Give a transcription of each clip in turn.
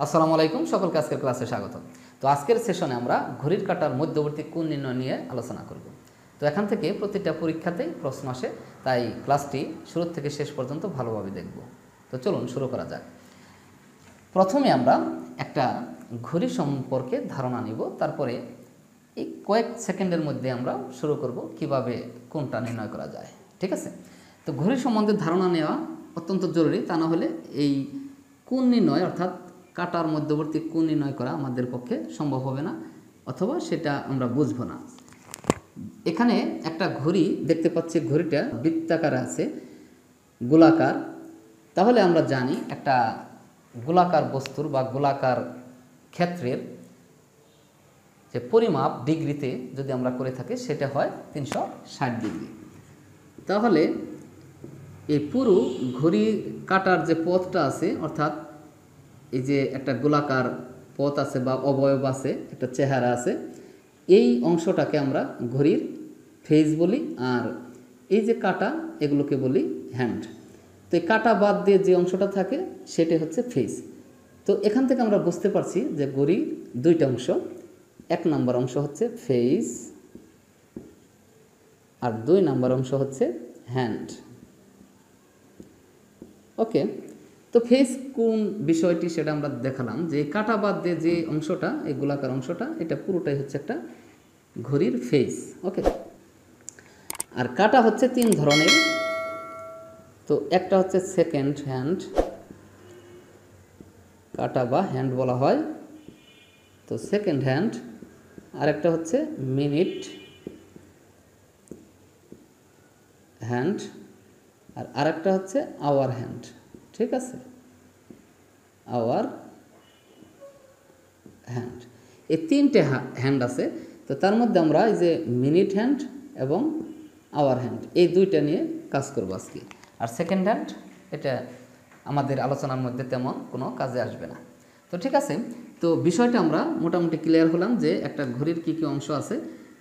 আসসালামু আলাইকুম, সকলকে আজকের ক্লাসে স্বাগত। তো আজকের সেশনে আমরা ঘড়ির কাঁটার মধ্যবর্তী কোণ নির্ণয় নিয়ে আলোচনা করব। তো এখান থেকে প্রতিটা পরীক্ষাতেই প্রশ্ন আসে, তাই ক্লাসটি শুরু থেকে শেষ পর্যন্ত ভালোভাবে দেখব। তো চলুন শুরু করা যাক। প্রথমে আমরা একটা ঘড়ি সম্পর্কে ধারণা নিব, তারপরে এই কয়েক সেকেন্ডের মধ্যে আমরা শুরু করব কিভাবে কোণটা নির্ণয় করা যায়। ঠিক আছে? তো ঘড়ি সম্বন্ধে ধারণা নেওয়া অত্যন্ত জরুরি, তা না হলে এই কোণ নির্ণয় অর্থাৎ কাঁটার মধ্যবর্তী কোণ নির্ণয় করা আমাদের পক্ষে সম্ভব হবে না, অথবা সেটা আমরা বুঝবো না। এখানে একটা ঘড়ি দেখতে পাচ্ছি, ঘড়িটা বৃত্তাকারে আছে, গোলাকার। তাহলে আমরা জানি একটা গোলাকার বস্তুর বা গোলাকার ক্ষেত্রের যে পরিমাপ ডিগ্রিতে যদি আমরা করে থাকি সেটা হয় 360 ডিগ্রি। তাহলে এই পুরো ঘড়ি কাটার যে পথটা আছে, অর্থাৎ এই যে একটা গোলাকার পথ আছে বা অবয়ব আছে, একটা চেহারা আছে, এই অংশটাকে আমরা ঘড়ির ফেস বলি, আর এই যে কাটা এগুলোকে বলি হ্যান্ড। তো এই কাটা বাদ দিয়ে যে অংশটা থাকে সেটা হচ্ছে ফেস। তো এখান থেকে আমরা বুঝতে পারছি যে ঘড়ির দুইটা অংশ, এক নম্বর অংশ হচ্ছে ফেস আর 2 নম্বর অংশ হচ্ছে হ্যান্ড। ওকে, তো ফেস কোন বিষয়টি সেটা আমরা দেখালাম, যে কাটা বাদ দিয়ে যে অংশটা, এই গোলাকার অংশটা, এটা পুরোটাই হচ্ছে একটা ঘড়ির ফেস। ওকে, আর কাটা হচ্ছে 3 ধরনের। তো একটা হচ্ছে সেকেন্ড হ্যান্ড কাটা বা হ্যান্ড বলা হয়, তো সেকেন্ড হ্যান্ড। আর একটা হচ্ছে মিনিট হ্যান্ড, আর আরেকটা হচ্ছে আওয়ার হ্যান্ড। ঠিক আছে, আওয়ার হ্যান্ড। এই 3টে হ্যান্ড আছে। তো তার মধ্যে আমরা এই যে মিনিট হ্যান্ড এবং আওয়ার হ্যান্ড, এই দুইটা নিয়ে কাজ করবো আজকে। আর সেকেন্ড হ্যান্ড এটা আমাদের আলোচনার মধ্যে তেমন কোনো কাজে আসবে না। তো ঠিক আছে, তো বিষয়টা আমরা মোটামুটি ক্লিয়ার হলাম যে একটা ঘড়ির কী কী অংশ আছে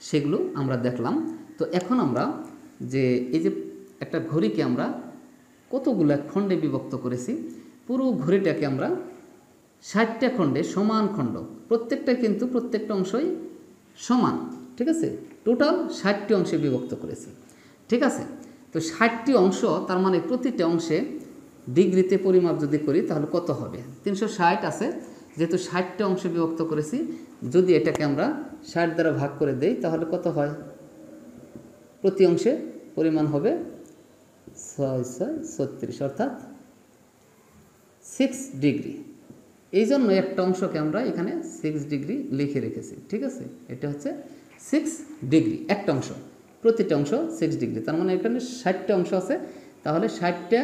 সেগুলো আমরা দেখলাম। তো এখন আমরা যে এই যে একটা ঘড়িকে আমরা কতগুলো খণ্ডে বিভক্ত করেছি, পুরো ঘড়িটাকে আমরা 60টা খণ্ডে, সমান খণ্ড, প্রত্যেকটা কিন্তু প্রত্যেকটা অংশই সমান। ঠিক আছে, টোটাল 60টি অংশে বিভক্ত করেছি। ঠিক আছে, তো 60টি অংশ, তার মানে প্রতিটা অংশে ডিগ্রিতে পরিমাপ যদি করি তাহলে কত হবে? 360 আছে, যেহেতু 60টা অংশে বিভক্ত করেছি, যদি এটাকে আমরা 60 দ্বারা ভাগ করে দেই তাহলে কত হয়? প্রতি অংশে পরিমাণ হবে 636, অর্থাৎ 6 ডিগ্রি। এই জন্য একটা অংশকে আমরা এখানে 6 ডিগ্রি লিখে রেখেছি। ঠিক আছে, এটা হচ্ছে 6 ডিগ্রি একটা অংশ, প্রতিটা অংশ 6 ডিগ্রি। তার মানে এখানে 60টা অংশ আছে, তাহলে 60টা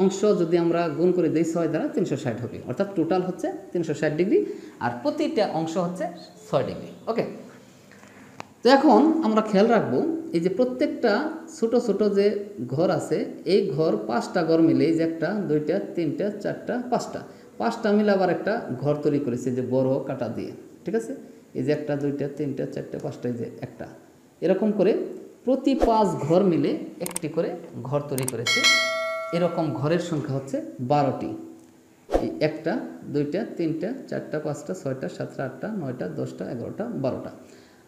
অংশ যদি আমরা গুণ করে দিই 6 দ্বারা 360 হবে, অর্থাৎ টোটাল হচ্ছে 360 ডিগ্রি, আর প্রতিটা অংশ হচ্ছে 6 ডিগ্রি। ওকে, তো এখন আমরা খেয়াল রাখবো এই যে প্রত্যেকটা ছোট ছোট যে ঘর আছে, এই ঘর 5টা ঘর মিলে, এই যে 1টা 2টা 3টা 4টা 5টা মিলে আবার একটা ঘর তৈরি করেছে যে বড় কাটা দিয়ে। ঠিক আছে, এই যে 1টা 2টা 3টা 4টা 5টা, এই যে একটা, এরকম করে প্রতি 5 ঘর মিলে একটি করে ঘর তৈরি করেছে। এরকম ঘরের সংখ্যা হচ্ছে 12টি। এই 1টা 2টা 3টা 4টা 5টা 6টা 7টা 8টা 9টা 10টা 11টা 12টা,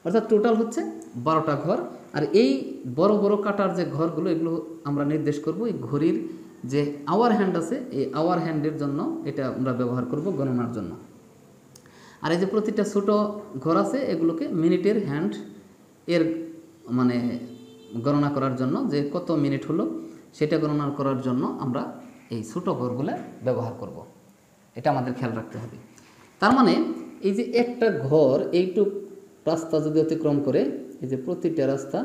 অর্থাৎ টোটাল হচ্ছে 12টা ঘর। আর এই বড় বড় কাটার যে ঘরগুলো, এগুলো আমরা নির্দেশ করব এই ঘড়ির যে আওয়ার হ্যান্ড আছে, এই আওয়ার হ্যান্ডের জন্য এটা আমরা ব্যবহার করব গণনার জন্য। আর এই যে প্রতিটা ছোট ঘর আছে, এগুলোকে মিনিটের হ্যান্ড এর মানে গণনা করার জন্য, যে কত মিনিট হলো সেটা গণনা করার জন্য আমরা এই ছোট ঘরগুলো ব্যবহার করব। এটা আমাদের খেয়াল রাখতে হবে। তার মানে এই যে একটা ঘর এইটুক রাস্তা যদি অতিক্রম করে, এই যে প্রতিটা রাস্তা,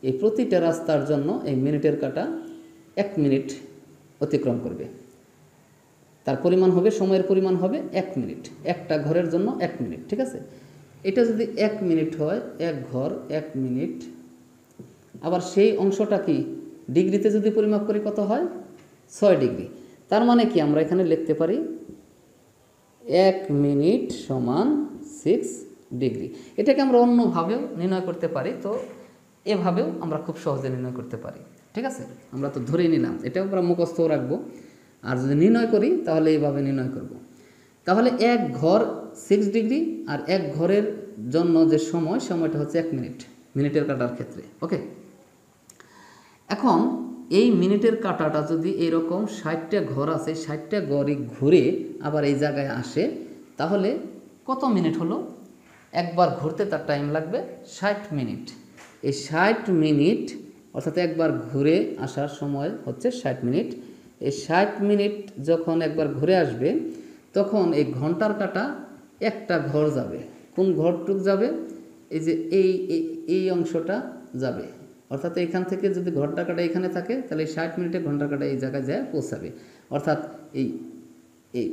এই প্রতিটা রাস্তার জন্য এই মিনিটের কাটা 1 মিনিট অতিক্রম করবে। তার পরিমাণ হবে, সময়ের পরিমাণ হবে 1 মিনিট, একটা ঘরের জন্য 1 মিনিট। ঠিক আছে, এটা যদি 1 মিনিট হয়, এক ঘর 1 মিনিট, আবার সেই অংশটা কি ডিগ্রিতে যদি পরিমাপ করি কত হয়? 6 ডিগ্রি। তার মানে কি আমরা এখানে লিখতে পারি 1 মিনিট সমান 6 ডিগ্রি। এটাকে আমরা অন্যভাবেও নির্ণয় করতে পারি, তো এভাবেও আমরা খুব সহজে নির্ণয় করতে পারি। ঠিক আছে, আমরা তো ধরেই নিলাম, এটাও আমরা মুখস্থ রাখবো, আর যদি নির্ণয় করি তাহলে এইভাবে নির্ণয় করব। তাহলে এক ঘর 6 ডিগ্রি আর এক ঘরের জন্য যে সময়টা হচ্ছে 1 মিনিট মিনিটের কাটার ক্ষেত্রে। ওকে, এখন এই মিনিটের কাটাটা যদি এরকম 60টা ঘর আছে, 60টা ঘরই ঘুরে আবার এই জায়গায় আসে, তাহলে কত মিনিট হলো? একবার ঘুরতে তার টাইম লাগবে 60 মিনিট। এই 60 মিনিট অর্থাৎ একবার ঘুরে আসার সময় হচ্ছে 60 মিনিট। এই 60 মিনিট যখন একবার ঘুরে আসবে, তখন এই ঘন্টার কাঁটা একটা ঘর যাবে। কোন ঘরটুক যাবে? এই যে এই অংশটা যাবে। অর্থাৎ এইখান থেকে যদি ঘন্টার কাঁটা এখানে থাকে, তাহলে 60 মিনিটে ঘন্টার কাঁটা এই জায়গায় যায় পৌঁছাবে। অর্থাৎ এই এই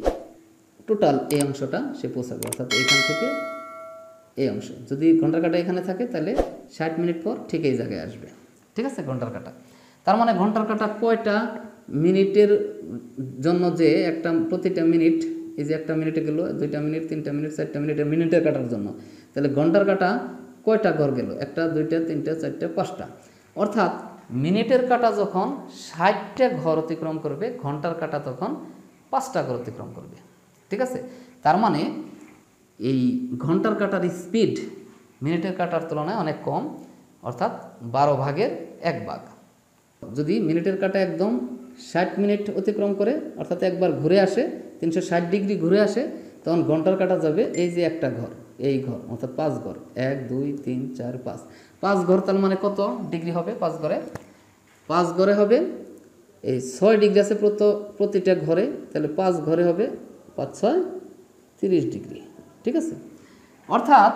টোটাল এই অংশটা সে পৌঁছাবে। অর্থাৎ এইখান থেকে এই অংশ যদি ঘন্টার কাঁটা এখানে থাকে, তাহলে 60 মিনিট পর ঠিক এই জায়গায় আসবে। ঠিক আছে, ঘন্টার কাঁটা। তার মানে ঘন্টার কাঁটা কয়টা মিনিটের জন্য যে একটা প্রতিটা মিনিট, এই যে একটা মিনিটে গেল, 2টা মিনিট, 3টা মিনিট, 4টা মিনিটের মিনিটের কাটার জন্য, তাহলে ঘন্টার কাঁটা কয়টা ঘর গেল? 1টা, 2টা, 3টা, 4টা, 5টা। অর্থাৎ মিনিটের কাঁটা যখন 60টা ঘর অতিক্রম করবে, ঘন্টার কাঁটা তখন 5টা ঘর অতিক্রম করবে। ঠিক আছে, তার মানে এই ঘন্টার কাঁটার স্পিড মিনিটের কাঁটার তুলনায় অনেক কম, অর্থাৎ 12 ভাগের 1 ভাগ। যদি মিনিটের কাঁটা একদম 60 মিনিট অতিক্রম করে, অর্থাৎ একবার ঘুরে আসে, 360 ডিগ্রি ঘুরে আসে, তখন ঘন্টার কাঁটা যাবে এই যে একটা ঘর, এই ঘর, অর্থাৎ 5 ঘর। 1 2 3 4 5, 5 ঘর। তার মানে কত ডিগ্রি হবে 5 ঘরে? 5 ঘরে হবে এই 6 ডিগ্রি আছে প্রতিটা ঘরে, তাহলে 5 ঘরে হবে 5 6 30 ডিগ্রি। ঠিক আছে, অর্থাৎ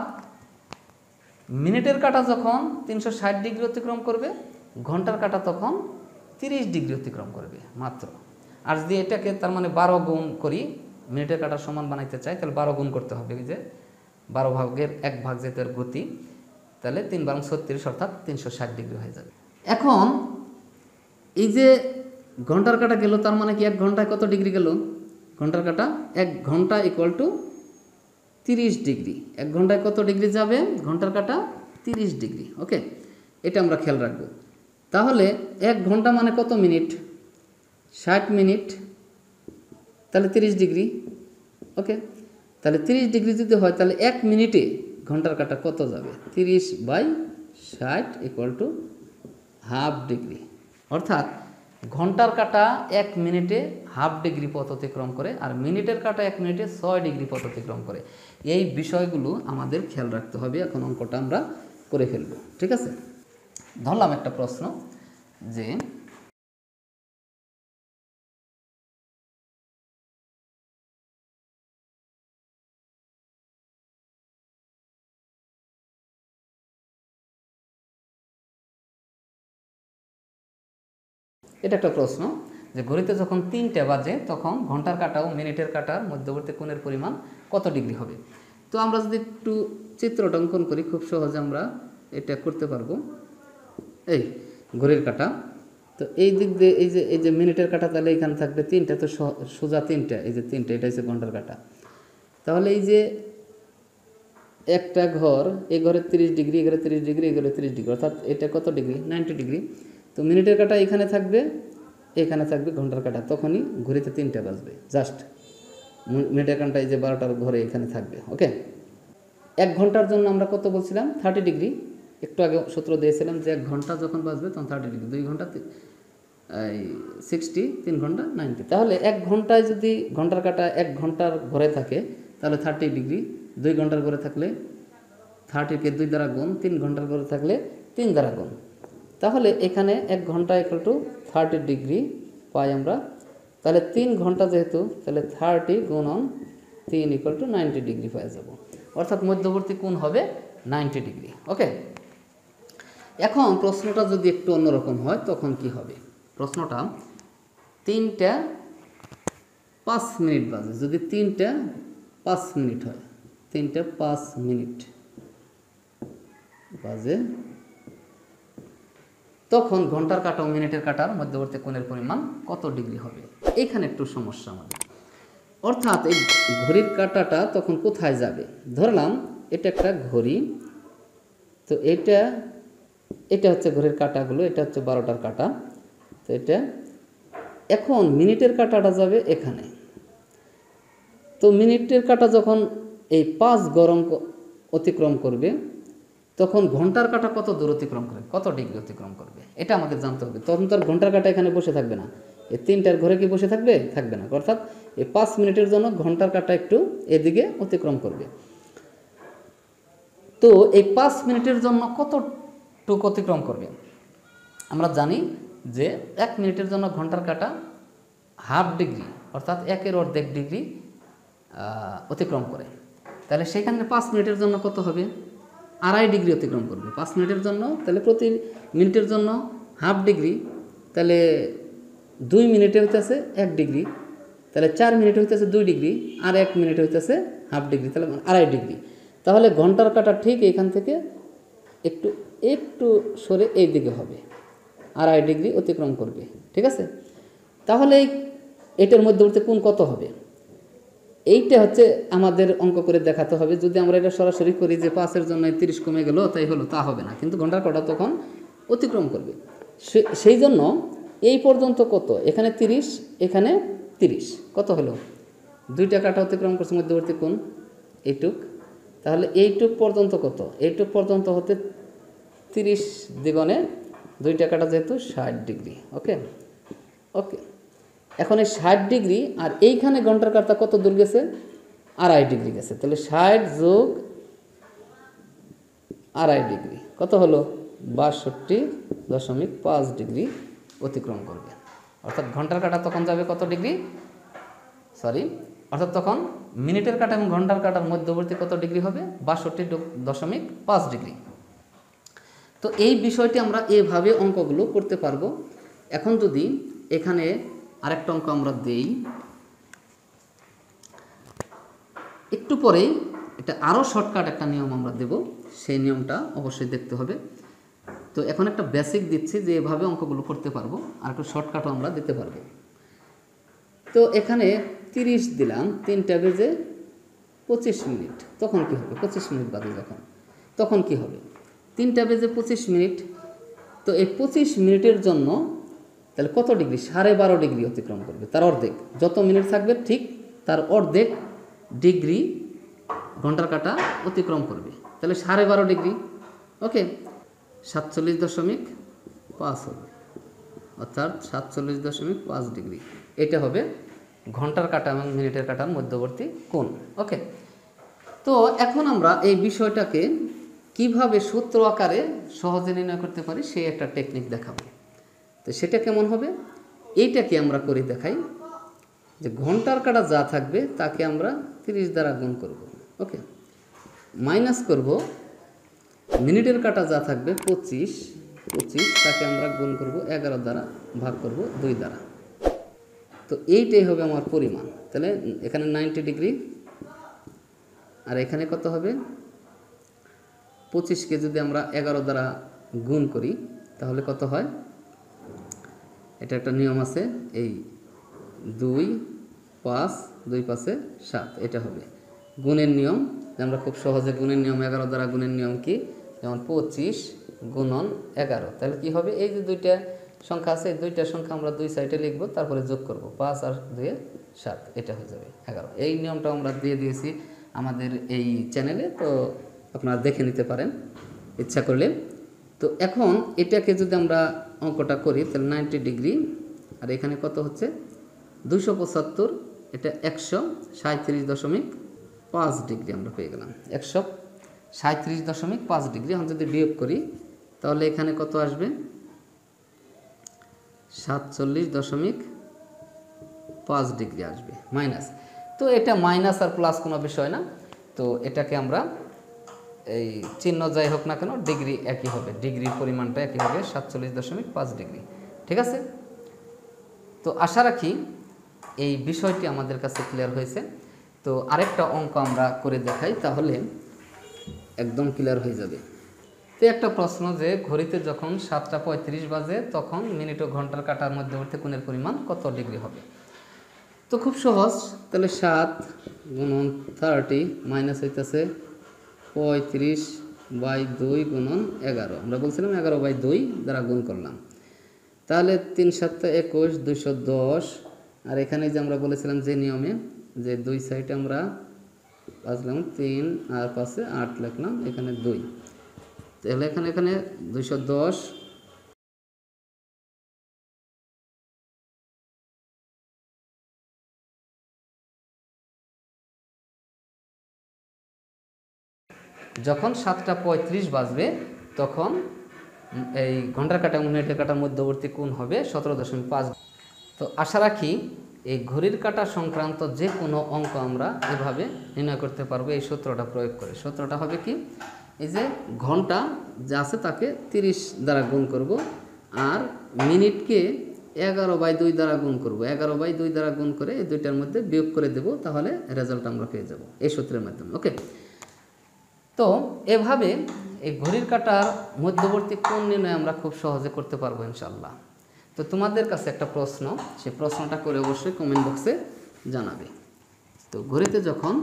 মিনিটের কাঁটা যখন 360 ডিগ্রি অতিক্রম করবে, ঘন্টার কাঁটা তখন 30 ডিগ্রি অতিক্রম করবে মাত্র। আর যদি এটাকে তার মানে 12 গুণ করি, মিনিটের কাঁটার সমান বানাইতে চাই, তাহলে 12 গুণ করতে হবে। যে 12 ভাগের 1 ভাগ যেহেতু এর গতি, তাহলে 3 12 36, অর্থাৎ 360 ডিগ্রি হয়ে যাবে। এখন এই যে ঘন্টার কাঁটা গেল, তার মানে কি 1 ঘন্টায় কত ডিগ্রি গেল? ঘন্টার কাঁটা 1 ঘন্টা ইকুয়াল টু 30 ডিগ্রি। 1 ঘন্টায় কত ডিগ্রি যাবে? ঘন্টার কাঁটা 30 ডিগ্রি। ওকে, এটা আমরা খেয়াল রাখবো। তাহলে 1 ঘন্টা মানে কত মিনিট? 60 মিনিট, তাহলে 30 ডিগ্রি। ওকে, তাহলে 30 ডিগ্রি যদি হয়, তাহলে 1 মিনিটে ঘন্টার কাঁটা কত যাবে? 30/60 ইকুয়াল টু হাফ ডিগ্রি। অর্থাৎ ঘন্টার কাঁটা 1 মিনিটে হাফ ডিগ্রি পথ অতিক্রম করে, আর মিনিটের কাঁটা 1 মিনিটে 6 ডিগ্রি পথ অতিক্রম করে। এই বিষয়গুলো আমাদের খেয়াল রাখতে হবে। এখন অঙ্কটা আমরা করে ফেলব। ঠিক আছে, ধরলাম একটা প্রশ্ন যে এটা একটা প্রশ্ন যে ঘড়িতে যখন 3টা বাজে, তখন ঘন্টার কাঁটা ও মিনিটের কাঁটার মধ্যবর্তী কোণের পরিমাণ কত ডিগ্রি হবে? তো আমরা যদি একটু চিত্রটা অঙ্কন করি, খুব সহজে আমরা এটা করতে পারবো। এই ঘড়ির কাঁটা, তো এই দিক দিয়ে এই যে মিনিটের কাঁটা, তাহলে এখানে থাকবে 3টা, তো সোজা 3টা, এই যে 3টা, এটা হচ্ছে ঘন্টার কাঁটা। তাহলে এই যে একটা ঘর, এই ঘরে 30 ডিগ্রি, এখানে 30 ডিগ্রি, এখানে 30 ডিগ্রি, অর্থাৎ এটা কত ডিগ্রি? 90 ডিগ্রি। তো মিনিটের কাঁটা এখানে থাকবে, এখানে থাকবে ঘন্টার কাঁটা, তখনই ঘড়িতে 3টা বাজবে। জাস্ট মিনিটের কাঁটা এই যে 12টার ঘরে এখানে থাকবে। ওকে, 1 ঘন্টার জন্য আমরা কত বলছিলাম? 30 ডিগ্রি। একটু আগে সূত্র দিয়েছিলাম যে 1 ঘন্টা যখন বাজবে তখন 30 ডিগ্রি, 2 ঘন্টা 60, 3 ঘন্টা 90। তাহলে 1 ঘন্টায় যদি ঘন্টার কাঁটা 1 ঘন্টার ঘরে থাকে, তাহলে 30 ডিগ্রি। 2 ঘন্টার ঘরে থাকলে 30কে 2 দ্বারা গুণ, 3 ঘন্টার ঘরে থাকলে 3 দ্বারা গুণ। তাহলে এখানে 1 ঘন্টা ইকুয়াল টু 30 ডিগ্রি পাই আমরা। তাহলে 3 ঘন্টা যেহেতু, তাহলে 30 গুণন 3 ইকুয়াল টু 90 ডিগ্রি পাওয়া যাব। অর্থাৎ মধ্যবর্তী কোণ হবে 90 ডিগ্রি। ওকে, এখন প্রশ্নটা যদি একটু অন্যরকম হয়, তখন কি হবে? প্রশ্নটা 3টা 5 মিনিট বাজে। যদি 3টা 5 মিনিট হয়, 3টা 5 মিনিট বাজে, তখন ঘন্টার কাঁটা ও মিনিটের কাঁটার মধ্যবর্তী কোণের পরিমাণ কত ডিগ্রি হবে? এখানে একটু সমস্যা আমাদের। অর্থাৎ এই ঘড়ির কাঁটাটা তখন কোথায় যাবে? ধরলাম এটা একটা ঘড়ি, তো এটা হচ্ছে ঘড়ির কাঁটাগুলো, এটা হচ্ছে 12টার কাঁটা। তো এটা এখন মিনিটের কাঁটাটা যাবে এখানে, তো মিনিটের কাঁটা যখন এই 5 গড় অতিক্রম করবে তখন ঘন্টার কাঁটা কত দূর অতিক্রম করবে, কত ডিগ্রি অতিক্রম করবে, এটা আমাদের জানতে হবে। তখন তো আর ঘন্টার কাঁটা এখানে বসে থাকবে না, এই 3টার ঘরে কি বসে থাকবে, থাকবে না। অর্থাৎ এই 5 মিনিটের জন্য ঘন্টার কাঁটা একটু এদিকে অতিক্রম করবে। তো এই 5 মিনিটের জন্য কতটুকু অতিক্রম করবে? আমরা জানি যে 1 মিনিটের জন্য ঘন্টার কাঁটা হাফ ডিগ্রি অর্থাৎ 1/2 ডিগ্রি অতিক্রম করে। তাহলে সেখানে 5 মিনিটের জন্য কত হবে, 2.5 ডিগ্রি অতিক্রম করবে 5 মিনিটের জন্য। তাহলে প্রতি মিনিটের জন্য হাফ ডিগ্রি, তাহলে 2 মিনিটে হইতেছে 1 ডিগ্রি, তাহলে 4 মিনিটে হইতেছে 2 ডিগ্রি, আর 1 মিনিটে হইতেছে হাফ ডিগ্রি, তাহলে 2.5 ডিগ্রি। তাহলে ঘন্টার কাঁটা ঠিক এইখান থেকে একটু একটু সরে এই দিকে হবে, 2.5 ডিগ্রি অতিক্রম করবে, ঠিক আছে। তাহলে এটার মধ্যবর্তী কোণ কত হবে, এইটা হচ্ছে আমাদের অঙ্ক করে দেখাতে হবে। যদি আমরা এটা সরাসরি করি যে 5-এর জন্য 30 কমে গেল তাই হলো, তা হবে না, কিন্তু ঘন্টার কাঁটা তখন অতিক্রম করবে। সেই জন্য এই পর্যন্ত কত, এখানে 30, এখানে 30, কত হলো, 2টা কাঁটা অতিক্রম করছে মধ্যবর্তী কোণ এইটুক। তাহলে এইটুক পর্যন্ত কত, এইটুক পর্যন্ত হতে 30 দ্বিগুণে 2টা কাঁটা যেহেতু 60 ডিগ্রি। ওকে ওকে, এখন এই 60 ডিগ্রি আর এইখানে ঘন্টার কাঁটা কত দূর গেছে, 2.5 ডিগ্রি গেছে। তাহলে 60 যোগ 2.5 ডিগ্রি কত হলো, 62.5 ডিগ্রি অতিক্রম করবে। অর্থাৎ ঘন্টার কাঁটা তখন যাবে কত ডিগ্রি, অর্থাৎ তখন মিনিটের কাঁটা এবং ঘন্টার কাঁটার মধ্যবর্তী কত ডিগ্রি হবে, 62.5 ডিগ্রি। তো এই বিষয়টি আমরা এভাবে অঙ্কগুলো করতে পারবো। এখন যদি এখানে আরেকটা অঙ্ক আমরা দেই, একটু পরেই এটা আরও শর্টকাট একটা নিয়ম আমরা দেব, সেই নিয়মটা অবশ্যই দেখতে হবে। তো এখন একটা বেসিক দিচ্ছি যে এভাবে অঙ্কগুলো করতে পারবো, আর একটা শর্টকাটও আমরা দিতে পারবো। তো এখানে 30 দিলাম, 3টা বেজে 25 মিনিট, তখন কি হবে, 25 মিনিট বাদে তখন কি হবে, 3টা বেজে 25 মিনিট। তো এই 25 মিনিটের জন্য তাহলে কত ডিগ্রি, 12.5 ডিগ্রি অতিক্রম করবে, তার অর্ধেক। যত মিনিট থাকবে ঠিক তার অর্ধেক ডিগ্রি ঘন্টার কাঁটা অতিক্রম করবে। তাহলে 12.5 ডিগ্রি, ওকে, 47.5 হবে, অর্থাৎ 47.5 ডিগ্রি। এটা হবে ঘন্টার কাঁটা এবং মিনিটের কাঁটার মধ্যবর্তী কোণ। ওকে, তো এখন আমরা এই বিষয়টাকে কিভাবে সূত্র আকারে সহজে নির্ণয় করতে পারি সেই একটা টেকনিক দেখাবো। তো সেটা কেমন হবে, এইটাকে আমরা করে দেখাই যে ঘন্টার কাঁটা যা থাকবে তাকে আমরা 30 দ্বারা গুণ করব, ওকে, মাইনাস করব মিনিটের কাঁটা যা থাকবে 25 তাকে আমরা গুণ করব 11 দ্বারা, ভাগ করব 2 দ্বারা। তো এইটাই হবে আমার পরিমাণ। তাহলে এখানে 90 ডিগ্রি, আর এখানে কত হবে, 25কে যদি আমরা 11 দ্বারা গুণ করি তাহলে কত হয়, এটা একটা নিয়ম আছে, এই 2, 5, 2 5 7, এটা হবে গুণের নিয়ম। আমরা খুব সহজে গুণের নিয়ম, 11 দ্বারা গুণের নিয়ম কি, যেমন 25 গুণন 11, তাহলে কি হবে, এই যে 2টা সংখ্যা আছে, এই 2টা সংখ্যা আমরা 2 সাইডে লিখব, তারপরে যোগ করব, 5 আর 2 7, এটা হয়ে যাবে 11। এই নিয়মটা আমরা দিয়ে দিয়েছি আমাদের এই চ্যানেলে, তো আপনারা দেখে নিতে পারেন ইচ্ছা করলে। তো এখন এটাকে যদি আমরা অঙ্কটা করি তাহলে 90 ডিগ্রি, আর এখানে কত হচ্ছে 275, এটা 137.5 ডিগ্রি আমরা পেয়ে গেলাম, 137.5 ডিগ্রি। এখন যদি বিয়োগ করি তাহলে এখানে কত আসবে, 47.5 ডিগ্রি আসবে, মাইনাস। তো এটা মাইনাস আর প্লাস কোনো বিষয় না, তো এটাকে আমরা এই চিহ্ন যাই হোক না কেন ডিগ্রি একই হবে, ডিগ্রির পরিমাণটা একই হবে, 47.5 ডিগ্রি, ঠিক আছে। তো আশা রাখি এই বিষয়টি আমাদের কাছে ক্লিয়ার হয়েছে। তো আরেকটা অঙ্ক আমরা করে দেখাই, তাহলে একদম ক্লিয়ার হয়ে যাবে। তো একটা প্রশ্ন যে ঘড়িতে যখন 7:35 বাজে তখন মিনিট ও ঘন্টার কাঁটার মধ্যবর্তী কোণের পরিমাণ কত ডিগ্রি হবে। তো খুব সহজ, তাহলে 7 গুণন 30 মাইনাস হইতেছে 35/2 গুণন 11, আমরা বলছিলাম 11/2 দ্বারা গুণ করলাম, তাহলে 3 7 21, 210, আর এখানে যে আমরা বলেছিলাম যে নিয়মে যে 2 সাইডে আমরা 5 লিখলাম 3 আর 5 8 লিখলাম, এখানে 2, তাহলে এখানে 210 যখন 7:35 বাজবে তখন এই ঘন্টার কাঁটা এবং মিনিটের কাঁটার মধ্যবর্তী কোণ হবে 17.5। তো আশা রাখি এই ঘড়ির কাঁটা সংক্রান্ত যে কোনো অঙ্ক আমরা এভাবে নির্ণয় করতে পারবো এই সূত্রটা প্রয়োগ করে। সূত্রটা হবে কি, এই যে ঘন্টা যা আছে তাকে 30 দ্বারা গুণ করব, আর মিনিটকে 11/2 দ্বারা গুণ করব। 11/2 দ্বারা গুণ করে এই দুইটার মধ্যে বিয়োগ করে দেব, তাহলে রেজাল্ট আমরা পেয়ে যাব এই সূত্রের মাধ্যমে। ওকে, তো এভাবে এই ঘড়ির কাঁটার মধ্যবর্তী কোণ নির্ণয় আমরা খুব সহজে করতে পারবো ইনশাল্লাহ। তো তোমাদের কাছে একটা প্রশ্ন, সেই প্রশ্নটা করে অবশ্যই কমেন্ট বক্সে জানাবে। তো ঘড়িতে যখন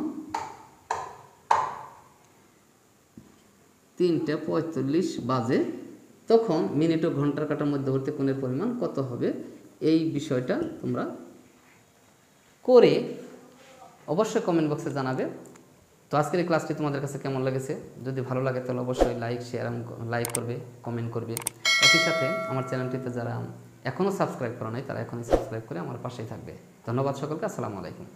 3:45 বাজে তখন মিনিট ও ঘন্টার কাঁটার মধ্যবর্তী কোণের পরিমাণ কত হবে, এই বিষয়টা তোমরা করে অবশ্যই কমেন্ট বক্সে জানাবে। তো আজকের এই ক্লাসটি তোমাদের কাছে কেমন লেগেছে? যদি ভালো লাগে তাহলে অবশ্যই লাইক, শেয়ার এবং লাইক করবে, কমেন্ট করবে। একই সাথে আমার চ্যানেলটিতে যারা এখনও সাবস্ক্রাইব করা নাই তারা এখনই সাবস্ক্রাইব করে আমার পাশেই থাকবে। ধন্যবাদ সকলকে। আসসালামু আলাইকুম।